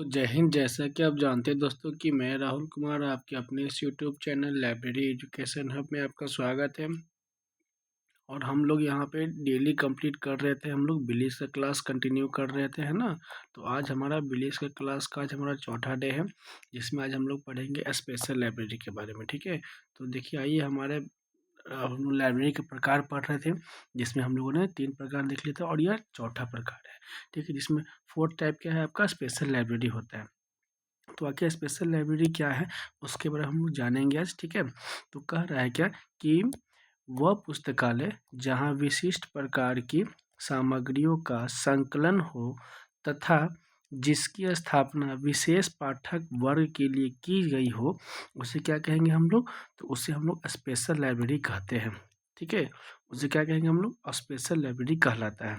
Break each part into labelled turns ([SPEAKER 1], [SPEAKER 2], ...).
[SPEAKER 1] तो जय हिंद। जैसा कि आप जानते हैं दोस्तों कि मैं राहुल कुमार आपके अपने इस YouTube channel library education hub में आपका स्वागत है। और हम लोग यहाँ पे डेली कंप्लीट कर रहे थे, हम लोग बिलीज का क्लास कंटिन्यू कर रहे थे, है ना। तो आज हमारा बिलीज का क्लास का आज हमारा चौथा डे है, जिसमें आज हम लोग पढ़ेंगे स्पेशल लाइब्रेरी के बारे में। ठीक है, तो देखिए आइए हमारे हम लोग लाइब्रेरी के प्रकार पढ़ रहे थे, जिसमें हम लोगों ने 3 प्रकार देख लिए थे और यह चौथा प्रकार है। ठीक है, जिसमें फोर्थ टाइप क्या है, आपका स्पेशल लाइब्रेरी होता है। तो आखिर स्पेशल लाइब्रेरी क्या है उसके बारे में हम लोग जानेंगे आज। ठीक है, तो कह रहा है क्या कि वह पुस्तकालय जहाँ विशिष्ट प्रकार की सामग्रियों का संकलन हो तथा जिसकी स्थापना विशेष पाठक वर्ग के लिए की गई हो, उसे क्या कहेंगे हम लोग? तो उसे हम लोग स्पेशल लाइब्रेरी कहते हैं। ठीक है, उसे क्या कहेंगे हम लोग? स्पेशल लाइब्रेरी कहलाता है।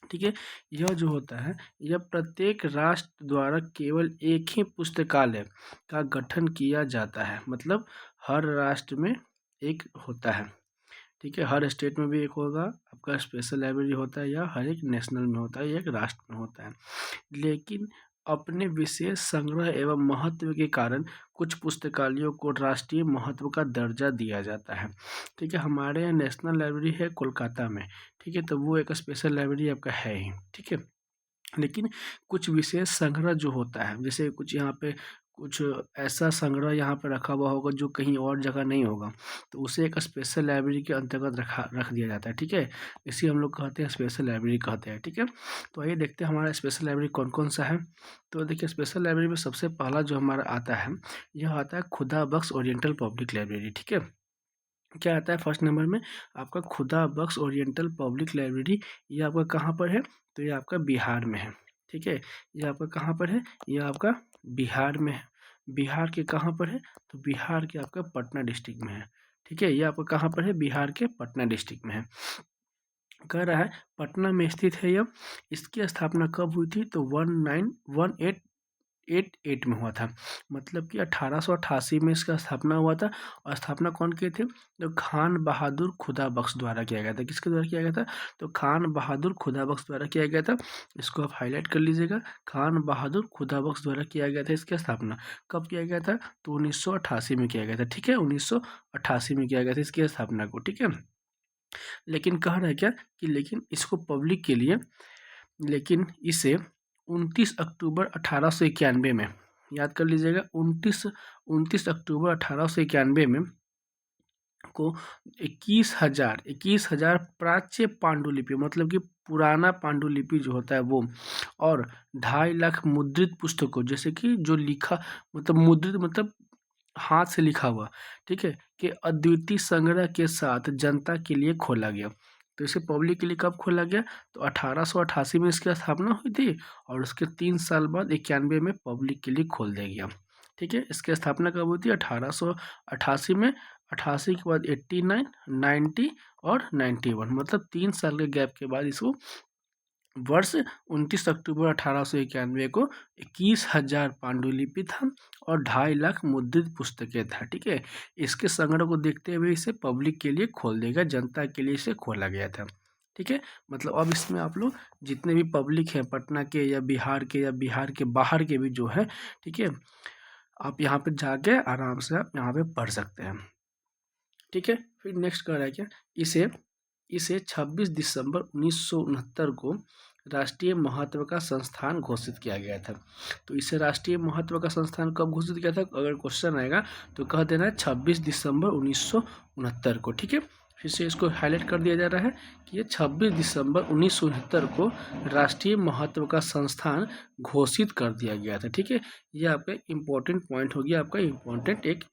[SPEAKER 1] ठीक है, यह जो होता है यह प्रत्येक राष्ट्र द्वारा केवल एक ही पुस्तकालय का गठन किया जाता है। मतलब हर राष्ट्र में एक होता है। ठीक है, हर स्टेट में भी एक होगा आपका स्पेशल लाइब्रेरी होता है, या हर एक नेशनल में होता है या एक राष्ट्र में होता है। लेकिन अपने विशेष संग्रह एवं महत्व के कारण कुछ पुस्तकालयों को राष्ट्रीय महत्व का दर्जा दिया जाता है। ठीक है, हमारे यहाँ नेशनल लाइब्रेरी है कोलकाता में। ठीक है, तो वो एक स्पेशल लाइब्रेरी आपका है ही। ठीक है, लेकिन कुछ विशेष संग्रह जो होता है, जैसे कुछ यहाँ पे कुछ ऐसा संग्रह यहाँ पे रखा हुआ होगा जो कहीं और जगह नहीं होगा, तो उसे एक स्पेशल लाइब्रेरी के अंतर्गत रख दिया जाता है। ठीक है, इसी हम लोग कहते हैं स्पेशल लाइब्रेरी कहते हैं। ठीक है, तो आइए देखते हैं हमारा स्पेशल लाइब्रेरी कौन कौन सा है। तो देखिए स्पेशल लाइब्रेरी में सबसे पहला जो हमारा आता है, यह आता है खुदा बख्श ओरिएंटल पब्लिक लाइब्रेरी। ठीक है, क्या आता है फर्स्ट नंबर में? आपका खुदा बख्श ओरिएंटल पब्लिक लाइब्रेरी। ये आपका कहाँ पर है? तो ये आपका बिहार में है। ठीक है, ये आपका कहाँ पर है? ये आपका बिहार में है। बिहार के कहाँ पर है? तो बिहार के आपका पटना डिस्ट्रिक्ट में है। ठीक है, ये आपका कहाँ पर है? बिहार के पटना डिस्ट्रिक्ट में है। कह रहा है पटना में स्थित है यह। इसकी स्थापना कब हुई थी? तो 1988 में हुआ था। मतलब कि 1888 में इसका स्थापना हुआ था। और स्थापना कौन किए थे? तो खान बहादुर खुदा बख्श द्वारा किया गया था। किसके द्वारा किया गया था? तो खान बहादुर खुदा बख्श द्वारा किया गया था। इसको आप हाईलाइट कर लीजिएगा, खान बहादुर खुदा बख्श द्वारा किया गया था। इसकी स्थापना कब किया गया था? तो 1988 में किया गया था। ठीक है, 1988 में किया गया था इसकी स्थापना को। ठीक है, लेकिन कह रहा है क्या कि लेकिन इसको पब्लिक के लिए, लेकिन इसे 29 अक्टूबर 1891 में, याद कर लीजिएगा, 29 अक्टूबर 1891 में को 21,000 प्राच्य पांडुलिपि, मतलब कि पुराना पांडुलिपि जो होता है वो, और 2.5 लाख मुद्रित पुस्तकों, जैसे कि जो लिखा, मतलब मुद्रित मतलब हाथ से लिखा हुआ, ठीक है, कि अद्वितीय संग्रह के साथ जनता के लिए खोला गया। तो इसे पब्लिक के लिए कब खोला गया? तो 1888 में इसकी स्थापना हुई थी, और उसके 3 साल बाद 91 में पब्लिक के लिए खोल दिया गया। ठीक है, इसकी स्थापना कब हुई थी? 1888 में। 88 के बाद 89, 90 और 91, मतलब 3 साल के गैप के बाद इसको वर्ष 29 अक्टूबर 1891 को 21,000 पांडुलिपि था और 2.5 लाख मुद्रित पुस्तकें था। ठीक है, इसके संग्रह को देखते हुए इसे पब्लिक के लिए खोल देगा, जनता के लिए इसे खोला गया था। ठीक है, मतलब अब इसमें आप लोग जितने भी पब्लिक हैं पटना के या बिहार के बाहर के भी जो है, ठीक है, आप यहाँ पे जाके आराम से आप यहाँ पे पढ़ सकते हैं। ठीक है, फिर नेक्स्ट कह रहा है क्या, इसे इसे 26 दिसंबर 1969 को राष्ट्रीय महत्व का संस्थान घोषित किया गया था। तो इसे राष्ट्रीय महत्व का संस्थान कब घोषित किया था? अगर क्वेश्चन आएगा तो कह देना है 26 दिसंबर 1969 को। ठीक है, फिर से इसको हाईलाइट कर दिया जा रहा है कि ये 26 दिसंबर 1969 को राष्ट्रीय महत्व का संस्थान घोषित कर दिया गया था। ठीक है, ये आपका इम्पोर्टेंट पॉइंट हो गया, आपका इम्पोर्टेंट एक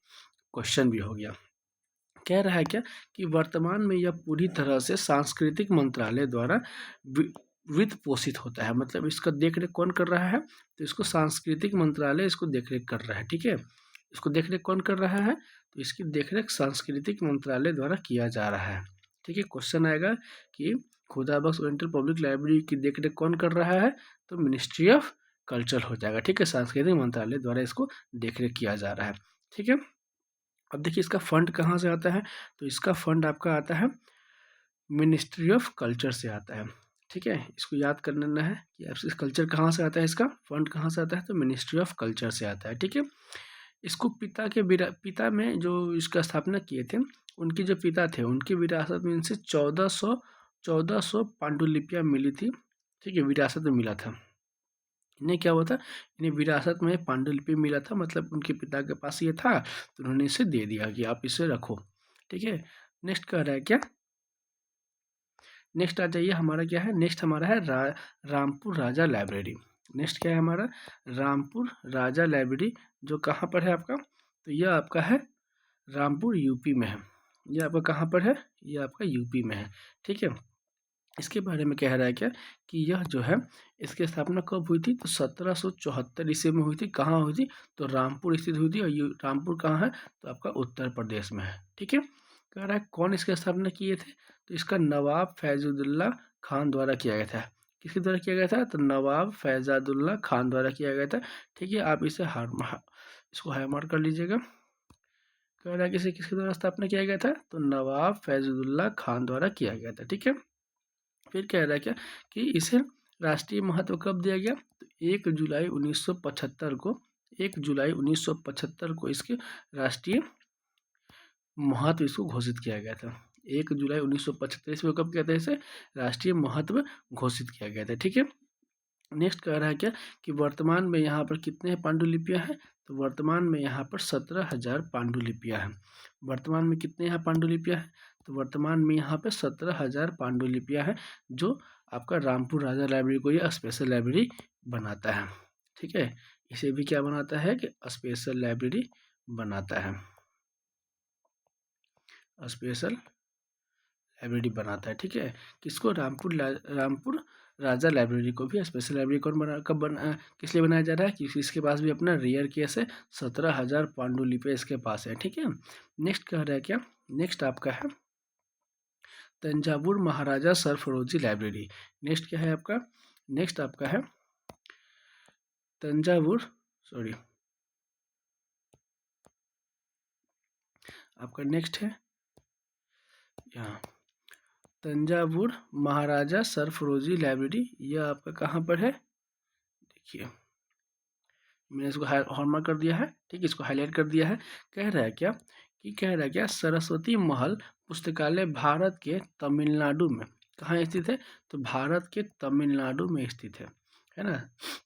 [SPEAKER 1] क्वेश्चन भी हो गया। कह रहा है क्या कि वर्तमान में यह पूरी तरह से सांस्कृतिक मंत्रालय द्वारा वित्त पोषित होता है। मतलब इसका देखरेख कौन कर रहा है? तो इसको सांस्कृतिक मंत्रालय इसको देखरेख कर रहा है। ठीक है, इसको देखरेख कौन कर रहा है? तो इसकी देखरेख सांस्कृतिक मंत्रालय द्वारा किया जा रहा है। ठीक है, क्वेश्चन आएगा कि खुदा बख्श ओरिएंटल पब्लिक लाइब्रेरी की देखरेख कौन कर रहा है? तो मिनिस्ट्री ऑफ कल्चर हो जाएगा। ठीक है, सांस्कृतिक मंत्रालय द्वारा इसको देखरेख किया जा रहा है। ठीक है, अब देखिए इसका फंड कहाँ से आता है? तो इसका फंड आपका आता है मिनिस्ट्री ऑफ कल्चर से आता है। ठीक है, इसको याद कर लेना है कि आपसे कल्चर कहाँ से आता है, इसका फंड कहाँ से आता है, तो मिनिस्ट्री ऑफ कल्चर से आता है। ठीक है, इसको पिता में जो इसका स्थापना किए थे, उनके जो पिता थे उनकी विरासत में इनसे 1400 पांडुलिपियाँ मिली थी। ठीक है, विरासत में मिला था। इन्हें क्या हुआ था, इन्हें विरासत में पांडुलिपि मिला था, मतलब उनके पिता के पास ये था तो उन्होंने इसे दे दिया कि आप इसे रखो। ठीक है, नेक्स्ट कह रहा है क्या, नेक्स्ट आ जाइए, हमारा क्या है, नेक्स्ट हमारा है रामपुर राजा लाइब्रेरी। नेक्स्ट क्या है हमारा, रामपुर राजा लाइब्रेरी, जो कहाँ पर है आपका, तो यह आपका है रामपुर यूपी में है। ये आपका कहाँ पर है, ये आपका यूपी में है। ठीक है, इसके बारे में कह रहा है क्या कि यह जो है, इसकी स्थापना कब हुई थी, तो 1774 ईस्वी में हुई थी। कहाँ हुई थी, तो रामपुर स्थित हुई थी, और रामपुर कहाँ है, तो आपका उत्तर प्रदेश में है। ठीक है, कह रहा है कौन इसकी स्थापना किए थे, तो इसका नवाब फैजुद्दौला खान द्वारा किया गया था। किसके द्वारा किया गया था, तो नवाब फैजादुल्ला खान द्वारा किया गया था। ठीक है, आप इसे इसको हाईमार्क कर लीजिएगा। कह रहा है किसे किसके द्वारा स्थापना किया गया था, तो नवाब फैजुद्दौला खान द्वारा किया गया था। ठीक है, फिर कह रहा है क्या कि इसे राष्ट्रीय महत्व कब दिया गया, तो 1 जुलाई 1975 को, 1 जुलाई 1975 को इसके राष्ट्रीय महत्व इसको घोषित किया गया था। 1 जुलाई 1975 ईस्वी को कब किया था, इसे राष्ट्रीय महत्व घोषित किया गया था। ठीक है, नेक्स्ट कह रहा है क्या कि वर्तमान में यहाँ पर कितने पांडुलिपियाँ हैं, तो वर्तमान में यहाँ पर 17,000 पांडुलिपियाँ हैं। वर्तमान में कितने यहाँ पांडुलिपियाँ हैं, तो वर्तमान में यहाँ पे 17,000 पांडुलिपियाँ हैं, जो आपका रामपुर राजा लाइब्रेरी को ये स्पेशल लाइब्रेरी बनाता है। ठीक है, इसे भी क्या बनाता है कि स्पेशल लाइब्रेरी बनाता है, स्पेशल लाइब्रेरी बनाता है। ठीक है, किसको, रामपुर राजा लाइब्रेरी को भी स्पेशल लाइब्रेरी कौन बना, कब बना, किस लिए बनाया जा रहा है, क्योंकि इसके पास भी अपना रेयर केस है, 17,000 पांडुलिपि इसके पास है। ठीक है, नेक्स्ट कह रहा है क्या, नेक्स्ट आपका है तंजावुर महाराजा सरफरोजी लाइब्रेरी। नेक्स्ट क्या है आपका, नेक्स्ट आपका है तंजावुर, सॉरी आपका नेक्स्ट है यहाँ तंजावुर महाराजा सरफरोजी लाइब्रेरी। यह आपका कहाँ पर है, देखिए मैंने इसको हॉलमार्क कर दिया है। ठीक है, इसको हाईलाइट कर दिया है। कह रहा है क्या कि कह रहा है क्या, सरस्वती महल पुस्तकालय भारत के तमिलनाडु में कहाँ स्थित है, तो भारत के तमिलनाडु में स्थित है ना,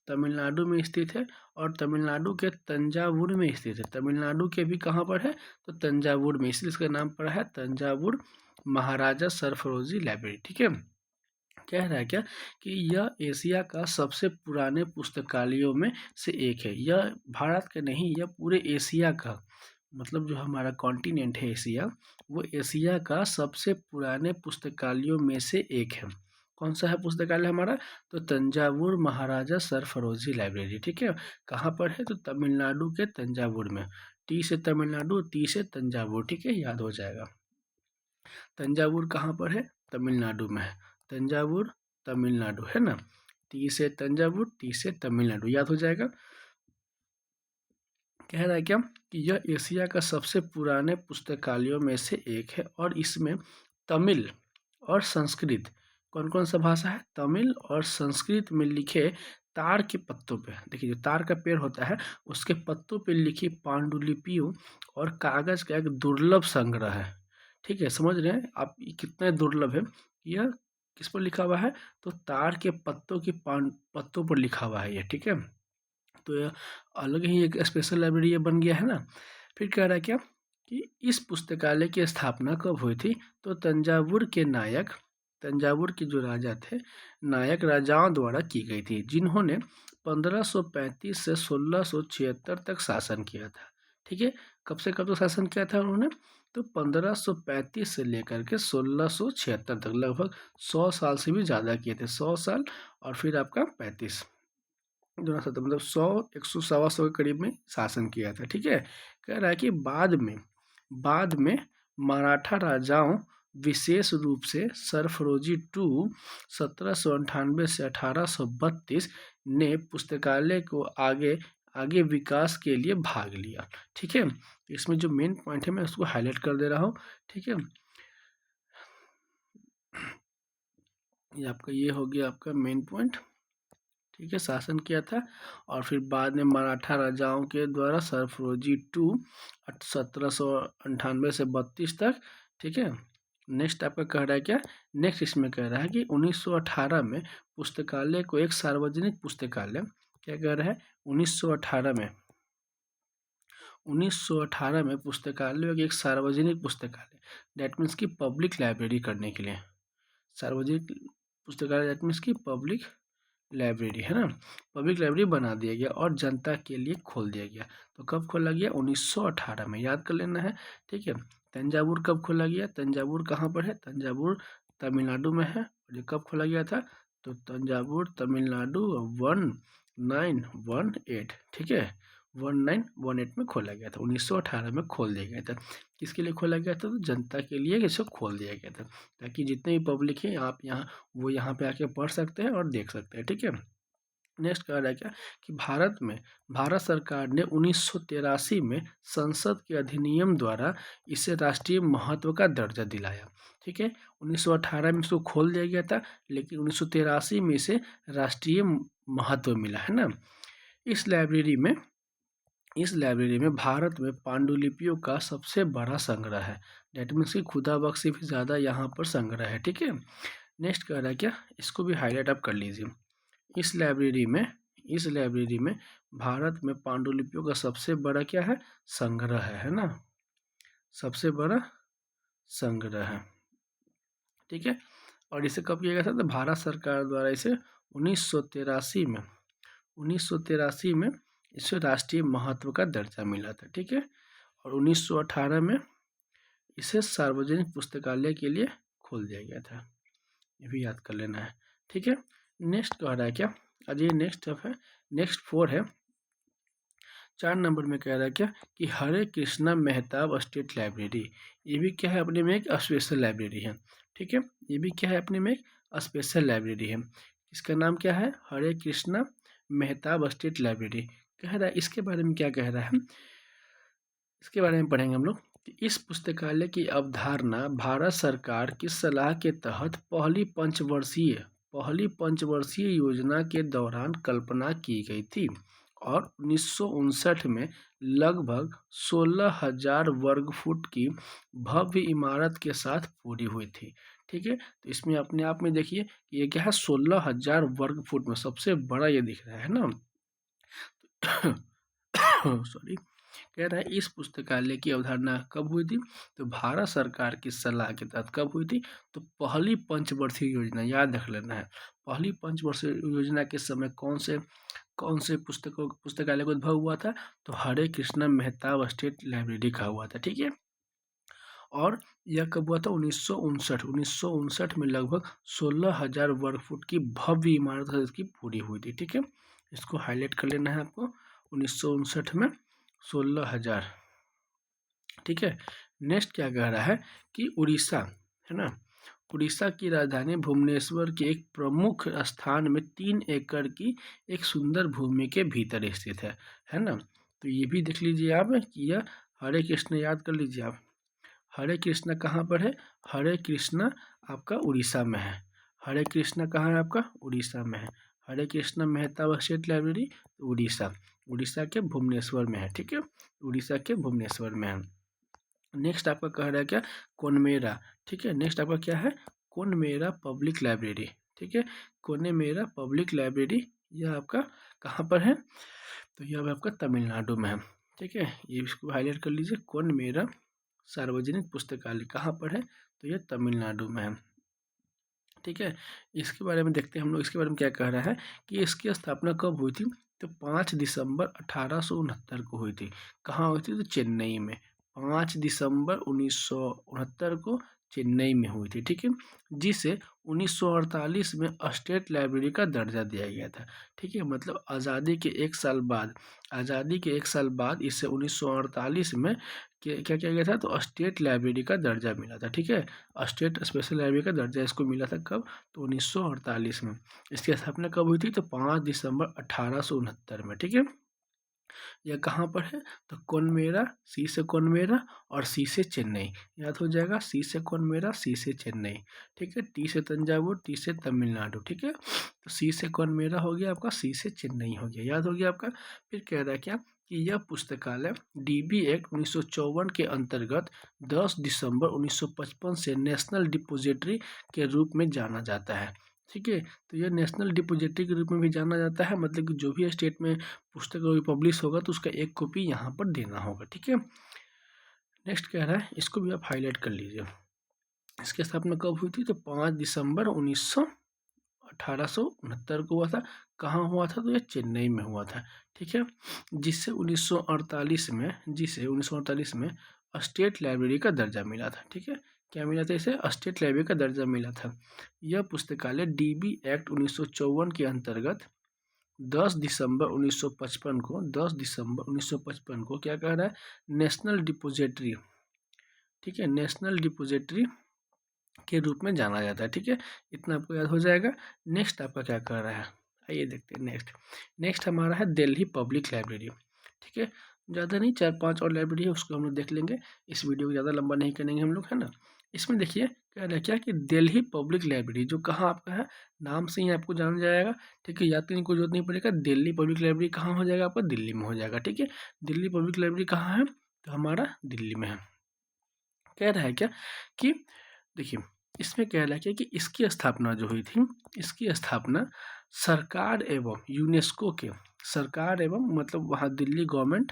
[SPEAKER 1] तमिलनाडु में स्थित है, और तमिलनाडु के तंजावुर में स्थित है। तमिलनाडु के भी कहाँ पर है, तो तंजावुर में, इसलिए इसका नाम पड़ा है तंजावुर महाराजा सरफरोजी लाइब्रेरी। ठीक है, कह रहा है क्या कि यह एशिया का सबसे पुराने पुस्तकालयों में से एक है। यह भारत का नहीं, यह पूरे एशिया का, मतलब जो हमारा कॉन्टिनेंट है एशिया, वो एशिया का सबसे पुराने पुस्तकालयों में से एक है। कौन सा है पुस्तकालय हमारा, तो तंजावुर महाराजा सरफरोजी लाइब्रेरी। ठीक है, कहाँ पर है, तो तमिलनाडु के तंजावुर में। टी से तमिलनाडु, ती से तंजावुर। ठीक है, याद हो जाएगा। तंजावुर कहाँ पर है, तमिलनाडु में है। तंजावुर तमिलनाडु है ना, टी से तंजावुर, टी से तमिलनाडु, याद हो जाएगा। कह रहा है क्या कि यह एशिया का सबसे पुराने पुस्तकालयों में से एक है, और इसमें तमिल और संस्कृत, कौन कौन सा भाषा है, तमिल और संस्कृत में लिखे ताड़ के पत्तों पे, देखिए जो ताड़ का पेड़ होता है उसके पत्तों पे लिखी पांडुलिपियों और कागज का एक दुर्लभ संग्रह है। ठीक है, समझ रहे हैं आप ये कितना दुर्लभ है। यह किस पर लिखा हुआ है, तो ताड़ के पत्तों की पत्तों पर लिखा हुआ है ये। ठीक है, तो यह अलग ही एक स्पेशल लाइब्रेरी ये बन गया है ना। फिर कह रहा है क्या कि इस पुस्तकालय की स्थापना कब हुई थी, तो तंजावुर के नायक, तंजावुर के जो राजा थे, नायक राजाओं द्वारा की गई थी, जिन्होंने 1535 से 1676 तक शासन किया था। ठीक है, कब से कब तक शासन किया था उन्होंने, तो 1535 से लेकर के 1676 तक, लगभग 100 साल से भी ज़्यादा किए थे, 100 साल और फिर आपका 35 दोनों साथ, मतलब 100 100 सवा 100 के करीब में शासन किया था। ठीक है, कह रहा है कि बाद में मराठा राजाओं, विशेष रूप से सरफरोजी टू 1798 से 1832 ने पुस्तकालय को आगे आगे विकास के लिए भाग लिया। ठीक है, इसमें जो मेन पॉइंट है मैं उसको हाईलाइट कर दे रहा हूँ। ठीक है, ये हो गया आपका मेन पॉइंट। ठीक है, शासन किया था। और फिर बाद में मराठा राजाओं के द्वारा सरफरोशी टू 1798 से 32 तक। ठीक है, नेक्स्ट आपका कह रहा है क्या, नेक्स्ट इसमें कह रहा है कि 1918 में पुस्तकालय को एक सार्वजनिक पुस्तकालय, क्या कह रहा है, 1918 में 1918 में पुस्तकालय को एक सार्वजनिक पुस्तकालय, दैट मीन्स की पब्लिक लाइब्रेरी करने के लिए, सार्वजनिक पुस्तकालय दैट मीन्स की पब्लिक लाइब्रेरी, है ना, पब्लिक लाइब्रेरी बना दिया गया और जनता के लिए खोल दिया गया। तो कब खोला गया, 1918 में, याद कर लेना है। ठीक है, तंजावुर कब खोला गया, तंजावुर कहाँ पर है, तंजावुर तमिलनाडु में है। और ये कब खोला गया था, तो तंजावुर तमिलनाडु 1918, ठीक है, 1918 में खोला गया था, 1918 में खोल दिया गया था। किसके लिए खोला गया था, तो जनता के लिए इसे खोल दिया गया था, ताकि जितने भी पब्लिक है आप यहाँ वो यहाँ पे आके पढ़ सकते हैं और देख सकते हैं। ठीक है, नेक्स्ट कह रहा है क्या कि भारत सरकार ने 1983 में संसद के अधिनियम द्वारा इसे राष्ट्रीय महत्व का दर्जा दिलाया। ठीक है, 1918 में इसको खोल दिया गया था, लेकिन 1983 में इसे राष्ट्रीय महत्व मिला, है ना। इस लाइब्रेरी में भारत में पांडुलिपियों का सबसे बड़ा संग्रह है, डेट मीन्स की खुदा बख्श से भी ज़्यादा यहाँ पर संग्रह है। ठीक है, नेक्स्ट कह रहा है क्या, इसको भी हाईलाइट आप कर लीजिए। इस लाइब्रेरी में भारत में पांडुलिपियों का सबसे बड़ा क्या है, संग्रह है ना, सबसे बड़ा संग्रह है। ठीक है, और इसे कब किया गया था, तो भारत सरकार द्वारा इसे 1983 में इसे राष्ट्रीय महत्व का दर्जा मिला था। ठीक है, और 1918 में इसे सार्वजनिक पुस्तकालय के लिए खोल दिया गया था, ये भी याद कर लेना है। ठीक है, नेक्स्ट कह रहा है क्या, आज ये नेक्स्ट 4 है, 4 नंबर में कह रहा है क्या कि हरे कृष्णा मेहताब स्टेट लाइब्रेरी, ये भी क्या है, अपने में एक स्पेशल लाइब्रेरी है। ठीक है, ये भी क्या है, अपने में एक स्पेशल लाइब्रेरी है। इसका नाम क्या है, हरे कृष्णा मेहताब स्टेट लाइब्रेरी कह रहा है। इसके बारे में क्या कह रहा है, इसके बारे में पढ़ेंगे हम लोग कि इस पुस्तकालय की अवधारणा भारत सरकार की सलाह के तहत पहली पंचवर्षीय योजना के दौरान कल्पना की गई थी और 1959 में लगभग 16,000 वर्ग फुट की भव्य इमारत के साथ पूरी हुई थी। ठीक है, तो इसमें अपने आप में देखिए कि ये क्या है, 16,000 वर्ग फुट में सबसे बड़ा ये दिख रहा है ना। सॉरी, कह रहा है इस पुस्तकालय की अवधारणा कब हुई थी, तो भारत सरकार की सलाह के तहत कब हुई थी, तो पहली पंचवर्षीय योजना, याद रख लेना है। पहली पंचवर्षीय योजना के समय कौन से पुस्तकालय का उद्भव हुआ था, तो हरे कृष्णा मेहताब स्टेट लाइब्रेरी का हुआ था। ठीक है, और यह कब हुआ था, 1959 में लगभग 16,000 वर्ग फुट की भव्य इमारत इसकी पूरी हुई थी। ठीक है, इसको हाईलाइट कर लेना है आपको, 1959 में 16,000। ठीक है, नेक्स्ट क्या कह रहा है कि उड़ीसा, है ना, उड़ीसा की राजधानी भुवनेश्वर के एक प्रमुख स्थान में 3 एकड़ की एक सुंदर भूमि के भीतर स्थित है ना। तो ये भी देख लीजिए आप कि यह हरे कृष्ण, याद कर लीजिए आप, हरे कृष्णा कहाँ पर है, हरे कृष्णा आपका उड़ीसा में है। हरे कृष्णा कहाँ है, आपका उड़ीसा में है। हरे कृष्णा मेहताब स्टेट लाइब्रेरी उड़ीसा के भुवनेश्वर में है। ठीक है, उड़ीसा के भुवनेश्वर में है। नेक्स्ट आपका कह रहा है क्या, कोनमेरा। ठीक है, नेक्स्ट आपका क्या है, कोनमेरा पब्लिक लाइब्रेरी। ठीक है, कोनमेरा पब्लिक लाइब्रेरी, यह आपका कहाँ पर है, तो यह आपका तमिलनाडु में है। ठीक है, ये इसको हाईलाइट कर लीजिए, कोनमेरा सार्वजनिक पुस्तकालय कहाँ पर है, तो यह तमिलनाडु में है। ठीक है, इसके बारे में देखते हैं हम लोग, इसके बारे में क्या कह रहा है कि इसकी स्थापना कब हुई थी, तो 5 दिसंबर 1869 को हुई थी। कहाँ हुई थी, तो चेन्नई में, 5 दिसंबर 1969 को चेन्नई में हुई थी। ठीक है, जिसे 1948 में स्टेट लाइब्रेरी का दर्जा दिया गया था। ठीक है, मतलब आज़ादी के एक साल बाद इसे 1948 में क्या किया गया था, तो स्टेट लाइब्रेरी का दर्जा मिला था। ठीक है, स्टेट स्पेशल लाइब्रेरी का दर्जा इसको मिला था कब, तो 1948 में। इसकी स्थापना कब हुई थी, तो 5 दिसंबर 1869 में। ठीक है, यह कहाँ पर है? तो कोनमेरा, सी से कोनमेरा और सी से चेन्नई, याद हो जाएगा, सी से कोनमेरा, सी से चेन्नई, ठीक है। टी से तंजावुर, टी से तमिलनाडु, ठीक है। तो सी से कोनमेरा हो गया आपका, सी से चेन्नई हो गया, याद हो गया आपका। फिर कह रहा है क्या कि यह पुस्तकालय डीबी एक्ट 1954 के अंतर्गत 10 दिसंबर 1955 से नेशनल डिपोजिटरी के रूप में जाना जाता है, ठीक है। तो यह नेशनल डिपोजिटरी के रूप में भी जाना जाता है, मतलब कि जो भी स्टेट में पुस्तक अगर पब्लिश होगा तो उसका एक कॉपी यहाँ पर देना होगा, ठीक है। नेक्स्ट कह रहा है, इसको भी आप हाईलाइट कर लीजिए। इसकी स्थापना कब हुई थी? तो 5 दिसंबर 1869 को हुआ था। कहाँ हुआ था? तो ये चेन्नई में हुआ था, ठीक है। जिससे 1948 में स्टेट लाइब्रेरी का दर्जा मिला था, ठीक है। क्या मिला था इसे? स्टेट लाइब्रेरी का दर्जा मिला था। यह पुस्तकालय डीबी एक्ट 1954 के अंतर्गत 10 दिसंबर 1955 को 10 दिसंबर 1955 को क्या कह रहा है? नेशनल डिपोजिटरी, ठीक है, नेशनल डिपोजिटरी के रूप में जाना जाता है, ठीक है। इतना आपको याद हो जाएगा। नेक्स्ट आपका क्या कर रहा है, आइए देखते हैं। नेक्स्ट हमारा है दिल्ली पब्लिक लाइब्रेरी, ठीक है। ज़्यादा नहीं, 4-5 और लाइब्रेरी है, उसको हम लोग देख लेंगे। इस वीडियो को ज़्यादा लंबा नहीं करेंगे हम लोग, है ना। इसमें देखिए कह रहा है क्या कि दिल्ली पब्लिक लाइब्रेरी जो कहाँ आपका है, नाम से ही आपको जाना जाएगा, ठीक है। याद करने की कोई जरूरत नहीं पड़ेगा। दिल्ली पब्लिक लाइब्रेरी कहाँ हो जाएगा आपका? दिल्ली में हो जाएगा, ठीक है। दिल्ली पब्लिक लाइब्रेरी कहाँ है? तो हमारा दिल्ली में है। कह रहा है क्या कि देखिए, इसमें कह रहा है क्या कि इसकी स्थापना जो हुई थी, इसकी स्थापना सरकार एवं यूनेस्को के, सरकार एवं मतलब वहाँ दिल्ली गवर्नमेंट,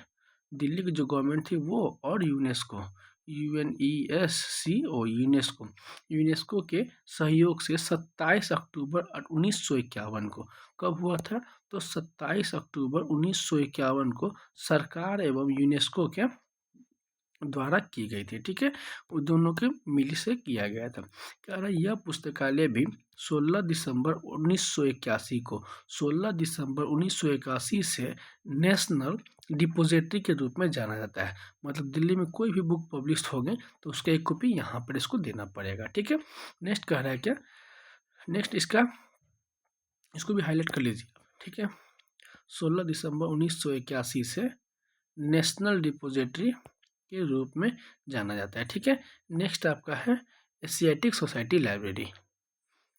[SPEAKER 1] दिल्ली की जो गवर्नमेंट थी वो, और यूनेस्को, UNESCO, यूनेस्को, यूनेस्को के सहयोग से 27 अक्टूबर 1951 को, कब हुआ था? तो 27 अक्टूबर 1951 को सरकार एवं यूनेस्को के द्वारा की गई थी, ठीक है। वो दोनों के मिल से किया गया था। कह रहा है यह पुस्तकालय भी 16 दिसंबर 1981 को, 16 दिसंबर 1981 से नेशनल डिपोजिटरी के रूप में जाना जाता है। मतलब दिल्ली में कोई भी बुक पब्लिश हो गई तो उसका एक कॉपी यहाँ पर इसको देना पड़ेगा, ठीक है। नेक्स्ट कह रहा है क्या, नेक्स्ट इसको भी हाईलाइट कर लीजिए, ठीक है। 16 दिसंबर 1981 से नेशनल डिपोजिटरी के रूप में जाना जाता है, ठीक है। नेक्स्ट आपका है एशियाटिक सोसाइटी लाइब्रेरी,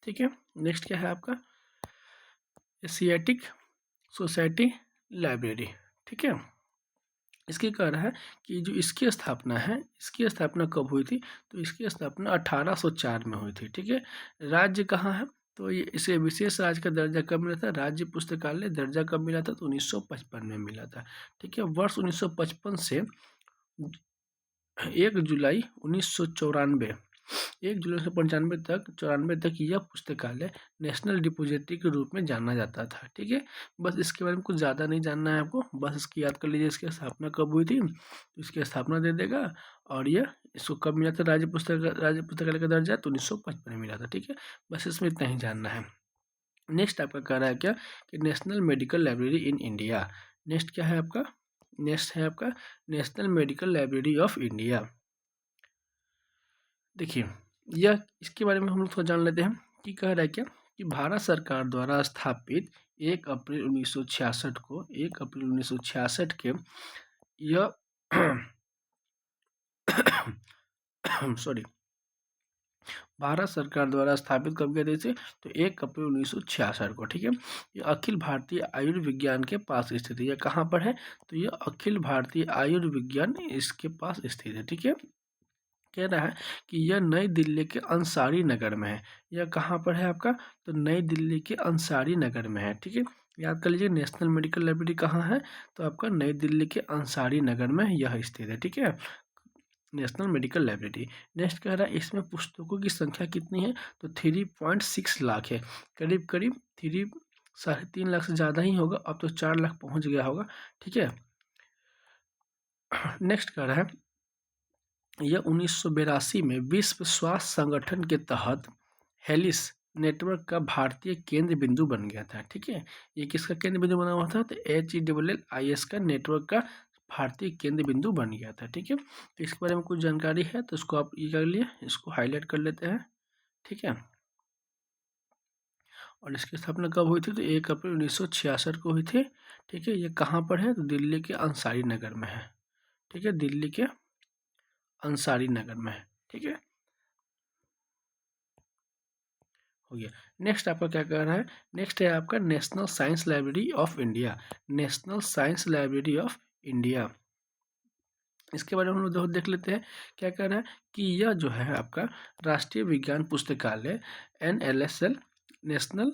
[SPEAKER 1] ठीक है। नेक्स्ट क्या है आपका? एशियाटिक सोसाइटी लाइब्रेरी, ठीक है। इसकी कह रहा है कि जो इसकी स्थापना है, इसकी स्थापना कब हुई थी? तो इसकी स्थापना 1804 में हुई थी, ठीक है। राज्य कहाँ है? तो ये इसे विशेष राज्य का दर्जा कब मिला था? राज्य पुस्तकालय दर्जा कब मिला था? तो 1955 में मिला था, ठीक है। वर्ष 1955 से 1 जुलाई 1994, 1 जुलाई 1995 तक यह पुस्तकालय नेशनल डिपोजिटरी के रूप में जाना जाता था, ठीक है। बस इसके बारे में कुछ ज़्यादा नहीं जानना है आपको, बस इसकी याद कर लीजिए इसकी स्थापना कब हुई थी, तो इसकी स्थापना दे देगा। और यह इसको कब मिला था राज्य पुस्तकालय का दर्जा? तो 1955 में मिला था, ठीक है। बस इसमें इतना ही जानना है। नेक्स्ट आपका कह रहा है क्या कि national medical library in India. Next क्या है आपका? नेक्स्ट है आपका national medical library of India. देखिए, यह इसके बारे में हम लोग थोड़ा जान लेते हैं कि कह रहा है क्या कि भारत सरकार द्वारा स्थापित 1 अप्रैल 1966 को, 1 अप्रैल 1966 के यह सॉरी, भारत सरकार द्वारा स्थापित कब किया था इसे? तो 1 अप्रैल 1966 को, ठीक है। ये अखिल भारतीय आयुर्विज्ञान के पास स्थित है। यह कहाँ पर है? तो यह अखिल भारतीय आयुर्विज्ञान इसके पास स्थित है, ठीक है। कह रहा है कि यह नई दिल्ली के अंसारी नगर में है। यह कहाँ पर है आपका? तो नई दिल्ली के अंसारी नगर में है, ठीक है। याद कर लीजिए नेशनल मेडिकल लाइब्रेरी कहाँ है? तो आपका नई दिल्ली के अंसारी नगर में यह स्थित है, ठीक है, नेशनल मेडिकल लाइब्रेरी। नेक्स्ट कह रहा है इसमें पुस्तकों की संख्या कितनी है? तो 3.6 लाख है, करीब करीब 3.5 लाख से ज़्यादा ही होगा, अब तो 4 लाख पहुँच गया होगा, ठीक है। नेक्स्ट कह रहा है यह 1982 में विश्व स्वास्थ्य संगठन के तहत हेलिस नेटवर्क का भारतीय केंद्र बिंदु बन गया था, ठीक है। ये किसका केंद्र बिंदु बना हुआ था? तो HELLIS का नेटवर्क का भारतीय केंद्र बिंदु बन गया था, ठीक है। तो इसके बारे में कुछ जानकारी है तो इसको आप ये कर लिए, इसको हाईलाइट कर लेते हैं, ठीक है। और इसकी स्थापना कब हुई थी? तो 1 अप्रैल 1966 को हुई थी, ठीक है, ये कहाँ पर है? तो दिल्ली के अंसारी नगर में है। ठीक है, दिल्ली के अंसारी नगर में है। ठीक है, हो गया। नेक्स्ट आपका क्या कह रहा है? नेक्स्ट है आपका national science library of India. National science library of India, इसके बारे में हम लोग देख लेते हैं। क्या कह रहा है कि यह जो है आपका राष्ट्रीय विज्ञान पुस्तकालय NLSL, नेशनल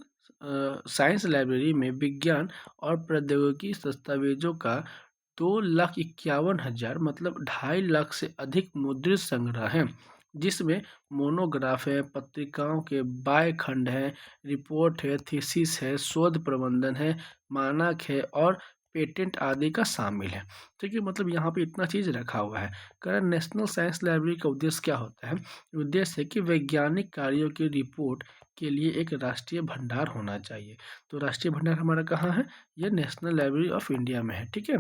[SPEAKER 1] साइंस लाइब्रेरी में विज्ञान और प्रौद्योगिकी दस्तावेजों का 2,51,000 मतलब 2.5 लाख से अधिक मुद्रित संग्रह है, जिसमें मोनोग्राफ है, पत्रिकाओं के बाय खंड है, रिपोर्ट है, थीसिस है, शोध प्रबंधन है, मानक है और पेटेंट आदि का शामिल है। ठीक है, मतलब यहाँ पे इतना चीज़ रखा हुआ है। कारण नेशनल साइंस लाइब्रेरी का उद्देश्य क्या होता है? उद्देश्य है कि वैज्ञानिक कार्यों की रिपोर्ट के लिए एक राष्ट्रीय भंडार होना चाहिए। तो राष्ट्रीय भंडार हमारा कहाँ है? ये नेशनल लाइब्रेरी ऑफ इंडिया में है। ठीक है,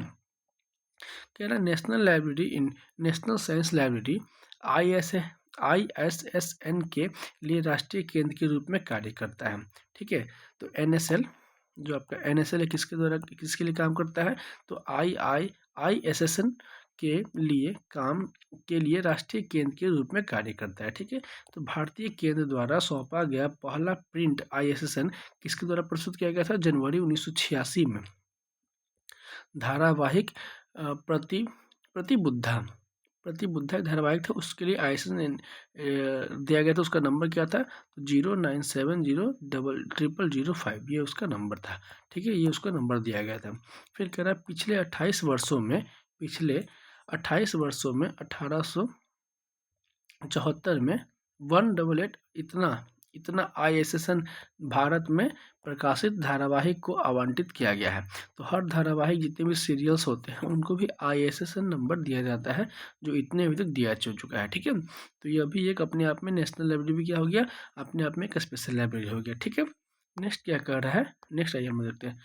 [SPEAKER 1] कह रहा national library in national science library ISSN के लिए राष्ट्रीय केंद्र के रूप में कार्य करता है। ठीक है, तो NSL जो आपका NSL है किसके द्वारा किसके लिए काम करता है? तो ISSN के लिए काम के लिए राष्ट्रीय केंद्र के रूप में कार्य करता है। ठीक है, तो भारतीय केंद्र द्वारा सौंपा गया पहला प्रिंट ISSN किसके द्वारा प्रस्तुत किया गया था? जनवरी 1986 में। धारावाहिक प्रति प्रतिबुद्धा प्रतिबुद्धा एक धारावाहिक था, उसके लिए ISSN दिया गया था। उसका नंबर क्या था? 09700005, ये उसका नंबर था। ठीक है, ये उसका नंबर दिया गया था। फिर कह रहा है पिछले 28 वर्षों में 1874 में 188 इतना इतना ISSN भारत में प्रकाशित धारावाहिक को आवंटित किया गया है। तो हर धारावाहिक जितने भी सीरियल्स होते हैं उनको भी ISSN नंबर दिया जाता है, जो इतने अभी तक दिया चुका है। ठीक है, तो ये अभी एक अपने आप में नेशनल लाइब्रेरी भी क्या हो गया? अपने आप में एक स्पेशल लाइब्रेरी हो गया। ठीक है, नेक्स्ट क्या कर रहा है? नेक्स्ट आइए हम देखते हैं,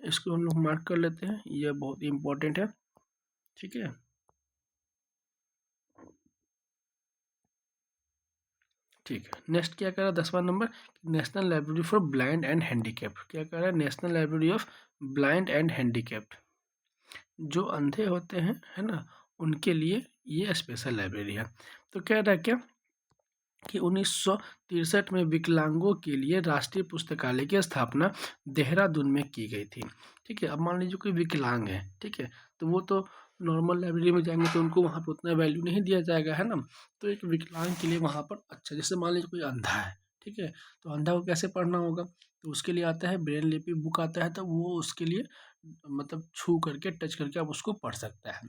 [SPEAKER 1] इसको हम लोग मार्क कर लेते हैं, ये बहुत इंपॉर्टेंट है। ठीक है, ठीक है, नेक्स्ट क्या कर रहा है? 10वां number, national library for blind and handicapped. क्या कर रहा है? National library of blind and handicapped, जो अंधे होते हैं है ना, उनके लिए ये स्पेशल लाइब्रेरी है। तो कह रहा है क्या कि 1963 में विकलांगों के लिए राष्ट्रीय पुस्तकालय की स्थापना देहरादून में की गई थी। ठीक है, अब मान लीजिए कोई विकलांग है, ठीक है, तो वो तो नॉर्मल लाइब्रेरी में जाएंगे तो उनको वहाँ पर उतना वैल्यू नहीं दिया जाएगा, है ना। तो एक विकलांग के लिए वहाँ पर अच्छा, जैसे मान लीजिए कोई अंधा है, ठीक है, तो अंधा को कैसे पढ़ना होगा? तो उसके लिए आता है ब्रेल लिपि बुक आता है, तो वो उसके लिए मतलब छू करके टच करके आप उसको पढ़ सकता है।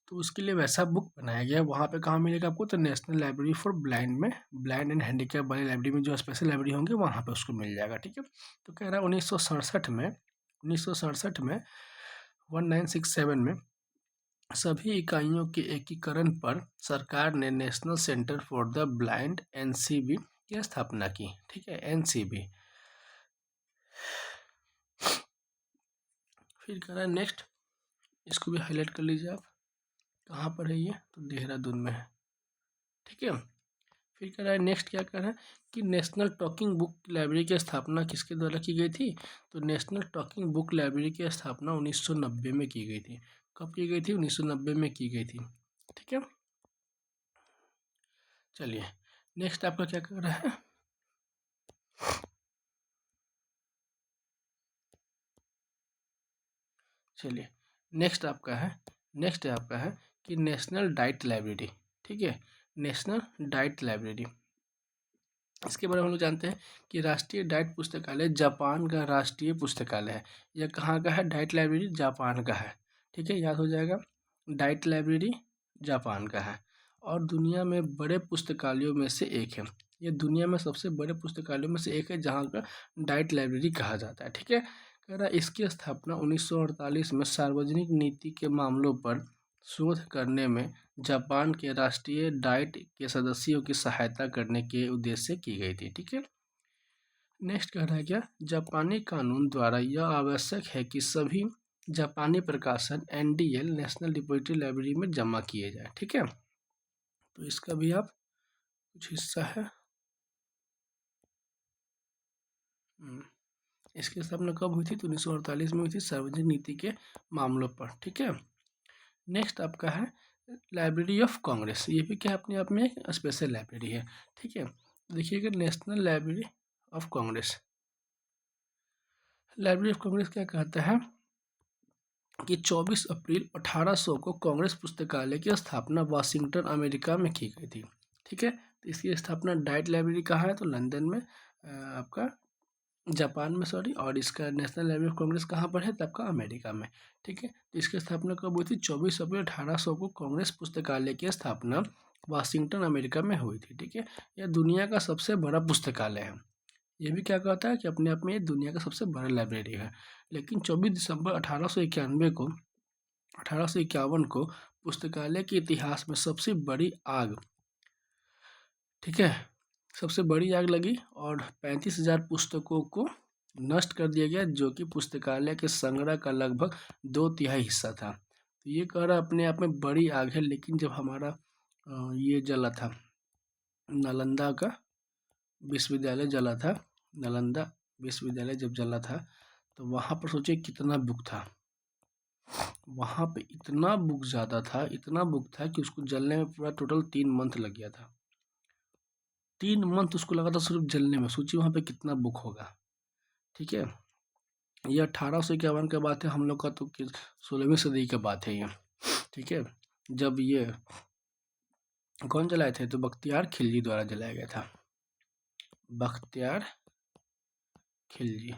[SPEAKER 1] तो उसके लिए वैसा बुक बनाया गया है। वहाँ पे कहाँ मिलेगा आपको? तो नेशनल लाइब्रेरी फॉर ब्लाइंड में, ब्लाइंड एंड हैंडीकैप वाली लाइब्रेरी में जो स्पेशल लाइब्रेरी होंगे वहाँ पे उसको मिल जाएगा। ठीक है, तो कह रहा है 1967 में 1967 में सभी इकाइयों के एकीकरण पर सरकार ने national centre for the blind NCB की स्थापना की। ठीक है, NCB। फिर कह रहा है नेक्स्ट, इसको भी हाईलाइट कर लीजिए आप, कहाँ पर है ये? तो देहरादून में है। ठीक है, फिर कह रहा है नेक्स्ट क्या कह रहा है कि नेशनल टॉकिंग बुक लाइब्रेरी की स्थापना किसके द्वारा की गई थी? तो नेशनल टॉकिंग बुक लाइब्रेरी की स्थापना 1990 में की गई थी। कब की गई थी? 1990 में की गई थी। ठीक है, चलिए नेक्स्ट आपका क्या कर रहा है? चलिए नेक्स्ट आपका है कि नेशनल डाइट लाइब्रेरी। ठीक है, नेशनल डाइट लाइब्रेरी, इसके बारे में हम लोग जानते हैं कि राष्ट्रीय डाइट पुस्तकालय जापान का राष्ट्रीय पुस्तकालय है। यह कहाँ का है? डाइट लाइब्रेरी जापान का है। ठीक है, याद हो जाएगा, डाइट लाइब्रेरी जापान का है और दुनिया में बड़े पुस्तकालयों में से एक है। यह दुनिया में सबसे बड़े पुस्तकालयों में से एक है जहाँ का डाइट लाइब्रेरी कहा जाता है। ठीक है, कह रहा है इसकी स्थापना 1948 में सार्वजनिक नीति के मामलों पर शोध करने में जापान के राष्ट्रीय डाइट के सदस्यों की सहायता करने के उद्देश्य से की गई थी। ठीक है, नेक्स्ट कह रहा है क्या? जापानी कानून द्वारा यह आवश्यक है कि सभी जापानी प्रकाशन NDL नेशनल डिपॉजिटरी लाइब्रेरी में जमा किए जाए। ठीक है, तो इसका भी आप कुछ हिस्सा है। इसकी स्थापना कब हुई थी? तो 1948 में हुई थी, सार्वजनिक नीति के मामलों पर। ठीक है, नेक्स्ट आपका है लाइब्रेरी ऑफ कांग्रेस। ये भी क्या अपने आप में एक स्पेशल लाइब्रेरी है। ठीक है, देखिएगा national library of Congress. Library of Congress क्या कहता है कि 24 अप्रैल 1800 को कांग्रेस पुस्तकालय की स्थापना वाशिंगटन अमेरिका में की गई थी। ठीक है, तो इसकी स्थापना डाइट लाइब्रेरी कहाँ है? तो लंदन में, आपका जापान में सॉरी, और इसका नेशनल लाइब्रेरी ऑफ कांग्रेस कहाँ पर है? तो आपका अमेरिका में। ठीक है, तो इसकी स्थापना कब हुई थी? 24 अप्रैल 1800 को कांग्रेस पुस्तकालय की स्थापना वाशिंगटन अमेरिका में हुई थी। ठीक है, यह दुनिया का सबसे बड़ा पुस्तकालय है। ये भी क्या कहता है कि अपने आप में ये दुनिया का सबसे बड़ा लाइब्रेरी है। लेकिन 24 दिसंबर 1851 को पुस्तकालय के इतिहास में सबसे बड़ी आग, ठीक है, सबसे बड़ी आग लगी और 35,000 पुस्तकों को नष्ट कर दिया गया, जो कि पुस्तकालय के संग्रह का लगभग 2/3 हिस्सा था। तो ये कह रहा अपने आप में बड़ी आग है। लेकिन जब हमारा ये जला था, नालंदा का विश्वविद्यालय जला था, नालंदा विश्वविद्यालय जब जला था, तो वहाँ पर सोचिए कितना बुक था। वहाँ पे इतना बुक ज़्यादा था, इतना बुक था कि उसको जलने में पूरा टोटल 3 मंथ लग गया था। 3 मंथ उसको लगा था सिर्फ जलने में। सोचिए वहाँ पे कितना बुक होगा। ठीक है, ये 1851 की बात है, हम लोग का तो 16वीं सदी की बात है ये। ठीक है, जब ये कौन जलाए थे? तो बख्तियार खिलजी द्वारा जलाया गया था। बख्तियार खिलजी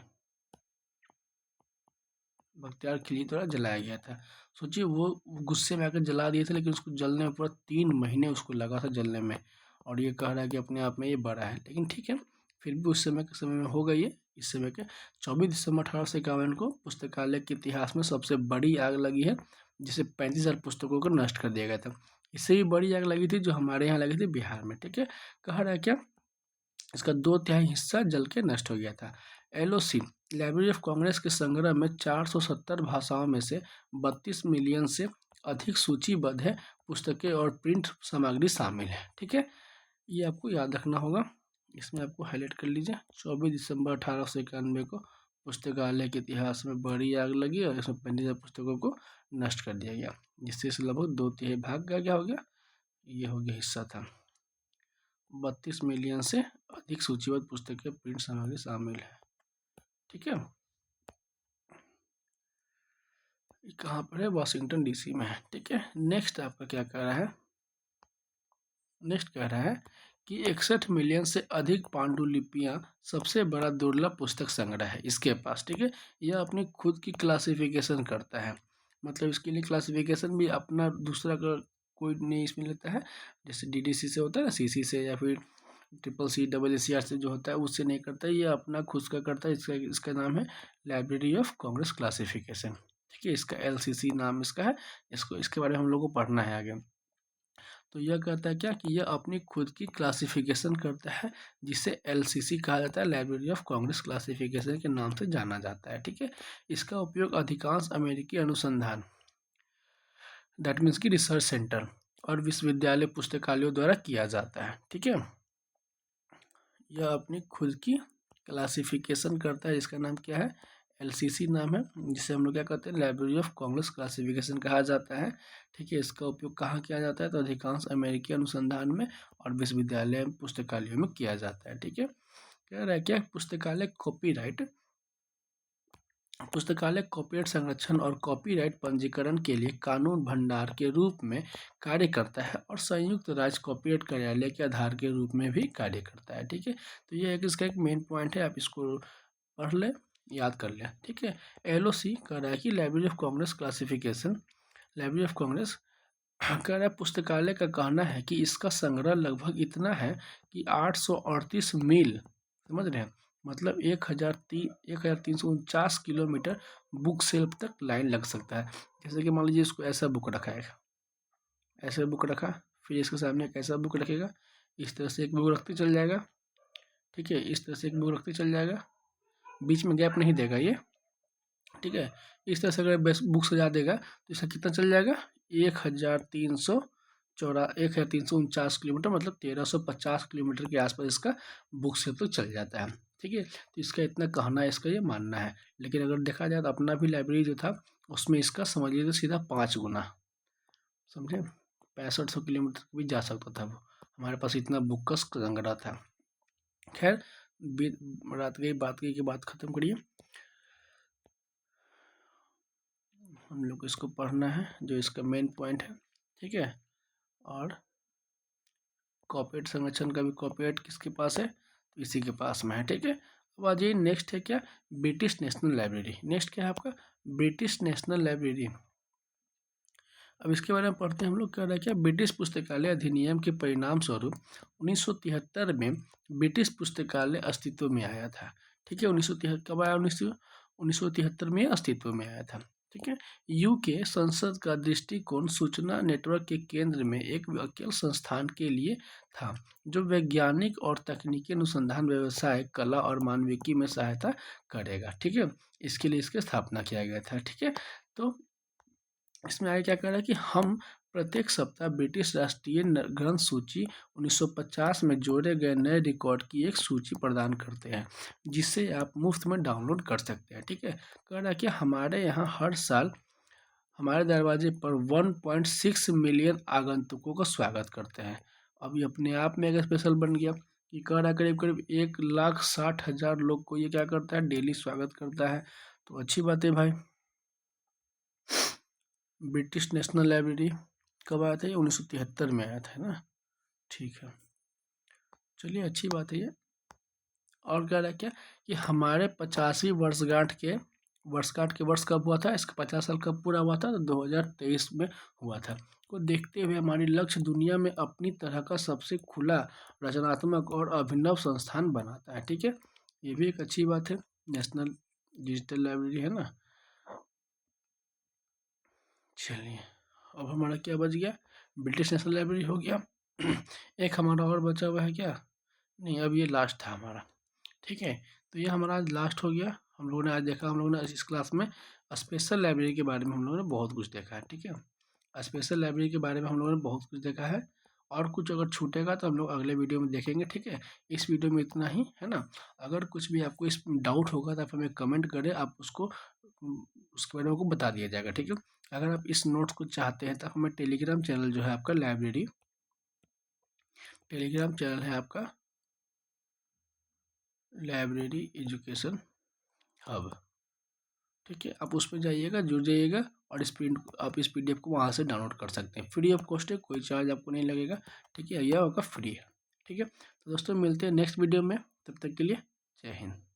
[SPEAKER 1] द्वारा जलाया गया था। सोचिए वो गुस्से में आकर जला दिए थे, लेकिन उसको जलने में पूरा 3 महीने उसको लगा था जलने में। और ये कह रहा है कि अपने आप में ये बड़ा है। लेकिन ठीक है, फिर भी उस समय के समय में हो गई है। इस समय के 24 दिसंबर 1851 को पुस्तकालय के इतिहास में सबसे बड़ी आग लगी है, जिसे 35,000 पुस्तकों को नष्ट कर दिया गया था। इससे भी बड़ी आग लगी थी जो हमारे यहाँ लगी थी बिहार में। ठीक है, कह रहा है क्या? इसका 2/3 हिस्सा जल के नष्ट हो गया था। LOC लाइब्रेरी ऑफ कांग्रेस के संग्रह में 470 भाषाओं में से 32 मिलियन से अधिक सूचीबद्ध है पुस्तकें और प्रिंट सामग्री शामिल है। ठीक है, ये आपको याद रखना होगा। इसमें आपको हाईलाइट कर लीजिए। 24 दिसंबर 1891 को पुस्तकालय के इतिहास में बड़ी आग लगी और इसमें 35,000 पुस्तकों को नष्ट कर दिया गया, जिससे इसे लगभग 2/3 भाग का क्या हो गया? ये हो गया हिस्सा था। 32 मिलियन से अधिक सूचीबद्ध पुस्तकें प्रिंट सामग्री शामिल है। ठीक है, कहाँ पर है? वाशिंगटन DC में है। ठीक है, नेक्स्ट आपका क्या कह रहा है? नेक्स्ट कह रहा है कि 61 मिलियन से अधिक पांडुलिपियां सबसे बड़ा दुर्लभ पुस्तक संग्रह है इसके पास। ठीक है, यह अपनी खुद की क्लासिफिकेशन करता है। मतलब इसके लिए क्लासिफिकेशन भी अपना दूसरा का कोई नहीं इसमें लेता है। जैसे DDC से होता है ना, CC से, या फिर CCC CCR से जो होता है उससे नहीं करता है। ये अपना खुद का करता है। इसका नाम है लाइब्रेरी ऑफ कांग्रेस क्लासिफिकेशन। ठीक है, इसका LCC नाम इसका है। इसके बारे में हम लोग को पढ़ना है आगे। तो यह कहता है क्या कि यह अपनी खुद की क्लासिफिकेशन करता है, जिसे LCC कहा जाता है, लाइब्रेरी ऑफ कांग्रेस क्लासिफिकेशन के नाम से जाना जाता है। ठीक है, इसका उपयोग अधिकांश अमेरिकी अनुसंधान, दैट मीन्स की रिसर्च सेंटर और विश्वविद्यालय पुस्तकालयों द्वारा किया जाता है। ठीक है, यह अपनी खुद की क्लासिफिकेशन करता है, जिसका नाम क्या है? LCC नाम है, जिसे हम लोग क्या कहते हैं? लाइब्रेरी ऑफ कांग्रेस क्लासिफिकेशन कहा जाता है। ठीक है, इसका उपयोग कहाँ किया जाता है? तो अधिकांश अमेरिकी अनुसंधान में और विश्वविद्यालय पुस्तकालयों में किया जाता है। ठीक है, कह रहा है क्या? पुस्तकालय कॉपीराइट संरक्षण और कॉपीराइट पंजीकरण के लिए कानून भंडार के रूप में कार्य करता है और संयुक्त राज्य कॉपीराइट कार्यालय के आधार के रूप में भी कार्य करता है। ठीक है, तो ये इसका एक मेन पॉइंट है, आप इसको पढ़ लें, याद कर लें। ठीक है, LOC कह रहा है कि library of Congress classification, library of Congress कह रहा है पुस्तकालय का कहना है कि इसका संग्रह लगभग इतना है कि 838 मील, समझ रहे हैं, मतलब 1349 किलोमीटर बुक शेल्फ तक लाइन लग सकता है। जैसे कि मान लीजिए इसको ऐसा बुक रखा है, ऐसे बुक रखा, फिर इसके सामने एक ऐसा बुक रखेगा, इस तरह से एक बुक रखते चल जाएगा। ठीक है, इस तरह से एक बुक रखते चल जाएगा, बीच में गैप नहीं देगा ये। ठीक है, इस तरह से अगर बुक सजा देगा तो इसका कितना चल जाएगा? 1349 किलोमीटर, मतलब 1350 किलोमीटर के आसपास इसका बुक शेल्फ तक चल जाता है। ठीक है। तो इसका इतना कहना है, इसका ये मानना है। लेकिन अगर देखा जाए तो अपना भी लाइब्रेरी जो था उसमें इसका समझ लीजिए सीधा 5 गुना, समझे, 6500 किलोमीटर भी जा सकता था वो। हमारे पास इतना बुक का संग्रह था। खैर, रात गई बात गई की बात खत्म करिए। हम लोग को इसको पढ़ना है जो इसका मेन पॉइंट है, ठीक है। और कॉपीराइट संरक्षण का भी कॉपीराइट किसके पास है, तो इसी के पास में है, ठीक है। अब आ जाइए, नेक्स्ट है क्या, ब्रिटिश नेशनल लाइब्रेरी। नेक्स्ट क्या है आपका, ब्रिटिश नेशनल लाइब्रेरी। अब इसके बारे में पढ़ते हैं हम लोग। क्या रहा है, क्या ब्रिटिश पुस्तकालय अधिनियम के परिणाम स्वरूप 1973 में ब्रिटिश पुस्तकालय अस्तित्व में आया था, ठीक है। 1973 कब आया, 1973 में अस्तित्व में आया था, ठीक है। यूके संसद का दृष्टिकोण सूचना नेटवर्क के केंद्र में एक वकील संस्थान के लिए था, जो वैज्ञानिक और तकनीकी अनुसंधान, व्यवसाय, कला और मानविकी में सहायता करेगा, ठीक है। इसके लिए इसकी स्थापना किया गया था, ठीक है। तो इसमें आगे क्या कह रहा है कि हम प्रत्येक सप्ताह ब्रिटिश राष्ट्रीय ग्रंथ सूची 1950 में जोड़े गए नए रिकॉर्ड की एक सूची प्रदान करते हैं, जिसे आप मुफ्त में डाउनलोड कर सकते हैं, ठीक है। कह रहा है कि हमारे यहाँ हर साल हमारे दरवाजे पर 1.6 मिलियन आगंतुकों का स्वागत करते हैं। अब ये अपने आप में एक स्पेशल बन गया कि कह रहा है करीब करीब 1,60,000 लोग को ये क्या करता है, डेली स्वागत करता है। तो अच्छी बात है भाई। ब्रिटिश नेशनल लाइब्रेरी कब आया था, ये 1973 में आया था ना, ठीक है। चलिए, अच्छी बात है ये। और क्या रहा क्या कि हमारे 50वीं वर्षगांठ के वर्ष कब हुआ था, इसका 50 साल कब पूरा हुआ था, तो 2023 में हुआ था। को देखते हुए हमारी लक्ष्य दुनिया में अपनी तरह का सबसे खुला, रचनात्मक और अभिनव संस्थान बनाता है, ठीक है। ये भी एक अच्छी बात है, नेशनल डिजिटल लाइब्रेरी है ना। चलिए, अब हमारा क्या बच गया, ब्रिटिश नेशनल लाइब्रेरी हो गया। एक हमारा और बचा हुआ है क्या, नहीं, अब ये लास्ट था हमारा, ठीक है। तो ये हमारा आज लास्ट हो गया। हम लोगों ने आज देखा, हम लोगों ने इस क्लास में स्पेशल लाइब्रेरी के बारे में हम लोगों ने बहुत कुछ देखा है, ठीक है। स्पेशल लाइब्रेरी के बारे में हम लोगों ने बहुत कुछ देखा है, और कुछ अगर छूटेगा तो हम लोग अगले वीडियो में देखेंगे, ठीक है। इस वीडियो में इतना ही है ना। अगर कुछ भी आपको इस डाउट होगा तो आप हमें कमेंट करें, आप उसको उसके बारे में आपको बता दिया जाएगा, ठीक है। अगर आप इस नोट्स को चाहते हैं तो हमें टेलीग्राम चैनल जो है आपका लाइब्रेरी टेलीग्राम चैनल है आपका लाइब्रेरी एजुकेशन हब, ठीक है। आप उस पर जाइएगा, जुड़ जाइएगा, और आप इस PDF को वहाँ से डाउनलोड कर सकते हैं। फ्री ऑफ कॉस्ट है, कोई चार्ज आपको नहीं लगेगा, ठीक है। यह आपका फ्री है, ठीक है। तो दोस्तों, मिलते हैं नेक्स्ट वीडियो में, तब तक के लिए जय हिंद।